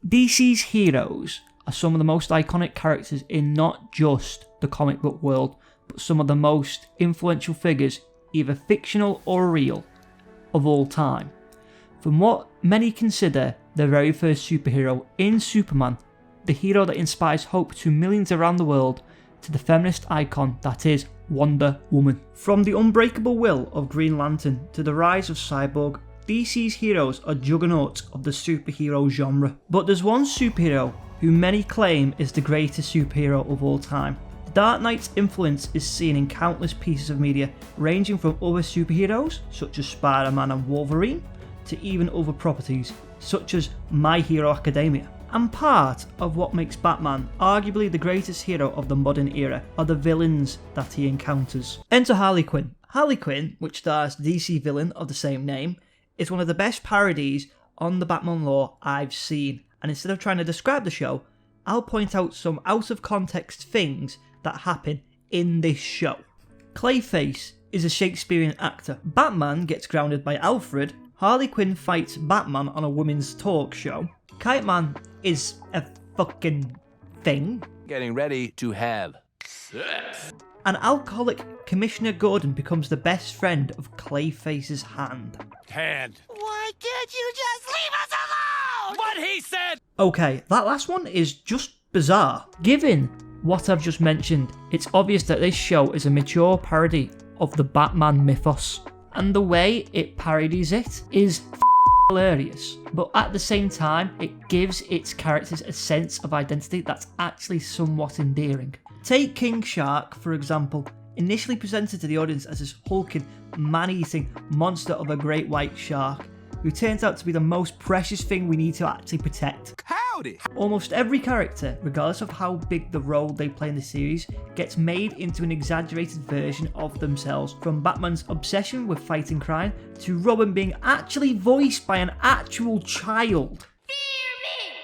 DC's heroes are some of the most iconic characters in not just the comic book world, but some of the most influential figures, either fictional or real, of all time. From what many consider the very first superhero in Superman, the hero that inspires hope to millions around the world, to the feminist icon that is Wonder Woman. From the unbreakable will of Green Lantern to the rise of Cyborg, DC's heroes are juggernauts of the superhero genre. But there's one superhero who many claim is the greatest superhero of all time. The Dark Knight's influence is seen in countless pieces of media, ranging from other superheroes such as Spider-Man and Wolverine, to even other properties such as My Hero Academia. And part of what makes Batman arguably the greatest hero of the modern era are the villains that he encounters. Enter Harley Quinn. Harley Quinn, which stars the DC villain of the same name, is one of the best parodies on the Batman lore I've seen, and instead of trying to describe the show, I'll point out some out of context things that happen in this show. Clayface is a Shakespearean actor. Batman gets grounded by Alfred. Harley Quinn fights Batman on a women's talk show. Kite Man is a fucking thing. Getting ready to have sex. An alcoholic Commissioner Gordon becomes the best friend of Clayface's hand. Why can't you just leave us alone? What he said! Okay, that last one is just bizarre. Given what I've just mentioned, it's obvious that this show is a mature parody of the Batman mythos, and the way it parodies it is hilarious, but at the same time it gives its characters a sense of identity that's actually somewhat endearing. Take King Shark for example, initially presented to the audience as this hulking, man-eating monster of a great white shark, who turns out to be the most precious thing we need to actually protect. Howdy! Almost every character, regardless of how big the role they play in the series, gets made into an exaggerated version of themselves, from Batman's obsession with fighting crime to Robin being actually voiced by an actual child.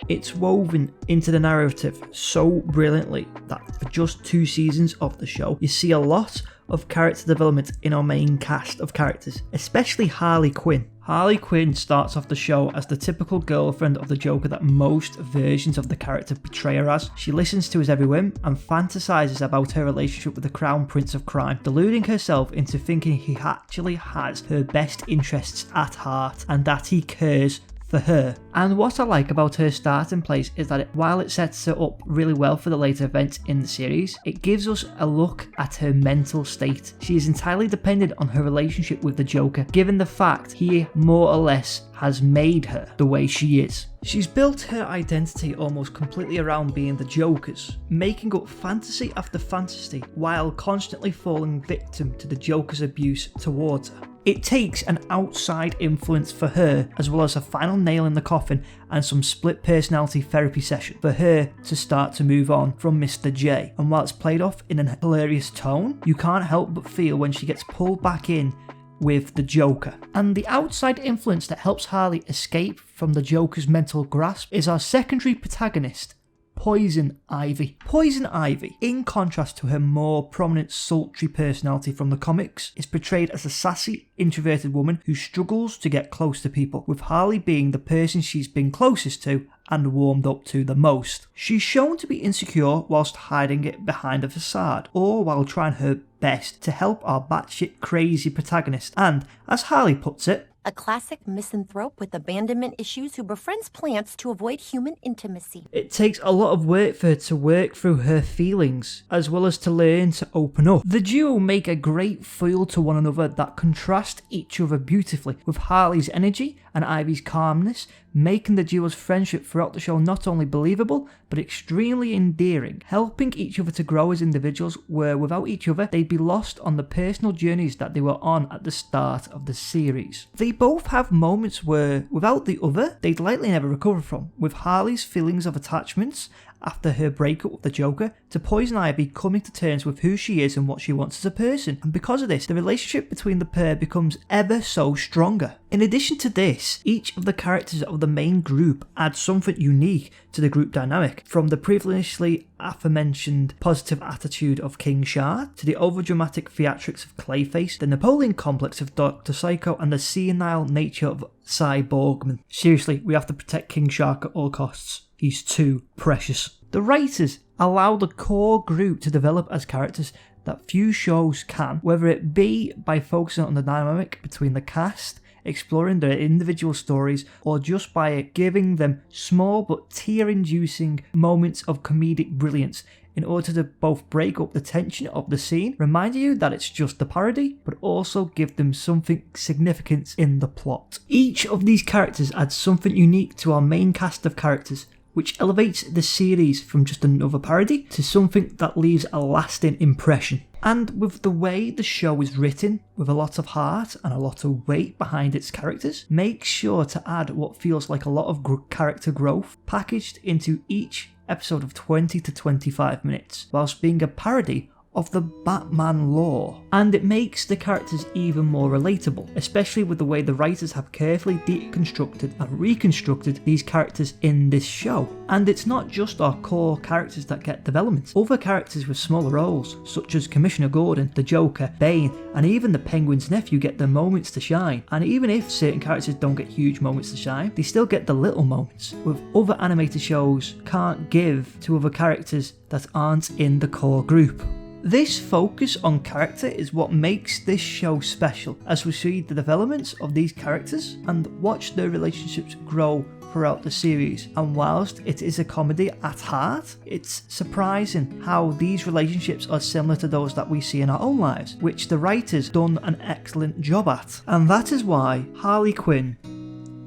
It's woven into the narrative so brilliantly that for just 2 seasons of the show, you see a lot of character development in our main cast of characters, especially Harley Quinn. Harley Quinn starts off the show as the typical girlfriend of the Joker that most versions of the character portray her as. She listens to his every whim and fantasizes about her relationship with the Crown Prince of Crime, deluding herself into thinking he actually has her best interests at heart and that he cares for her. And what I like about her starting place is that while it sets her up really well for the later events in the series, it gives us a look at her mental state. She is entirely dependent on her relationship with the Joker, given the fact he more or less has made her the way she is. She's built her identity almost completely around being the Joker's, making up fantasy after fantasy while constantly falling victim to the Joker's abuse towards her. It takes an outside influence for her, as well as a final nail in the coffin and some split personality therapy session for her to start to move on from Mr. J. And while it's played off in an hilarious tone, you can't help but feel when she gets pulled back in with the Joker. And the outside influence that helps Harley escape from the Joker's mental grasp is our secondary protagonist, Poison Ivy. Poison Ivy, in contrast to her more prominent sultry personality from the comics, is portrayed as a sassy, introverted woman who struggles to get close to people, with Harley being the person she's been closest to and warmed up to the most. She's shown to be insecure whilst hiding it behind a facade, or while trying her best to help our batshit crazy protagonist, and, as Harley puts it, a classic misanthrope with abandonment issues who befriends plants to avoid human intimacy. It takes a lot of work for her to work through her feelings, as well as to learn to open up. The duo make a great foil to one another that contrast each other beautifully, with Harley's energy and Ivy's calmness, making the duo's friendship throughout the show not only believable, but extremely endearing, helping each other to grow as individuals where without each other they'd be lost on the personal journeys that they were on at the start of the series. They both have moments where, without the other, they'd likely never recover from, with Harley's feelings of attachments after her breakup with the Joker, to Poison Ivy coming to terms with who she is and what she wants as a person, and because of this, the relationship between the pair becomes ever so stronger. In addition to this, each of the characters of the main group adds something unique to the group dynamic, from the previously aforementioned positive attitude of King Shark, to the overdramatic theatrics of Clayface, the Napoleon complex of Dr. Psycho, and the senile nature of Cyborgman. Seriously, we have to protect King Shark at all costs. He's too precious. The writers allow the core group to develop as characters that few shows can, whether it be by focusing on the dynamic between the cast, exploring their individual stories, or just by giving them small but tear-inducing moments of comedic brilliance in order to both break up the tension of the scene, remind you that it's just a parody, but also give them something significant in the plot. Each of these characters adds something unique to our main cast of characters, which elevates the series from just another parody to something that leaves a lasting impression. And with the way the show is written, with a lot of heart and a lot of weight behind its characters, make sure to add what feels like a lot of character growth packaged into each episode of 20 to 25 minutes, whilst being a parody of the Batman lore. And it makes the characters even more relatable, especially with the way the writers have carefully deconstructed and reconstructed these characters in this show. And it's not just our core characters that get development. Other characters with smaller roles, such as Commissioner Gordon, the Joker, Bane, and even the Penguin's nephew get their moments to shine. And even if certain characters don't get huge moments to shine, they still get the little moments, with other animated shows can't give to other characters that aren't in the core group. This focus on character is what makes this show special, as we see the developments of these characters and watch their relationships grow throughout the series. And whilst it is a comedy at heart, it's surprising how these relationships are similar to those that we see in our own lives, which the writers done an excellent job at. And that is why Harley Quinn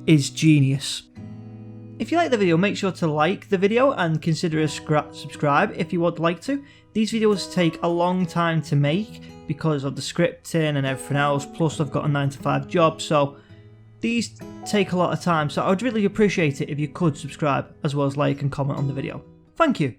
is genius. If you like the video, make sure to like the video and consider a subscribe if you would like to. These videos take a long time to make because of the scripting and everything else, plus I've got a 9-to-5 job, so these take a lot of time, so I would really appreciate it if you could subscribe as well as like and comment on the video. Thank you.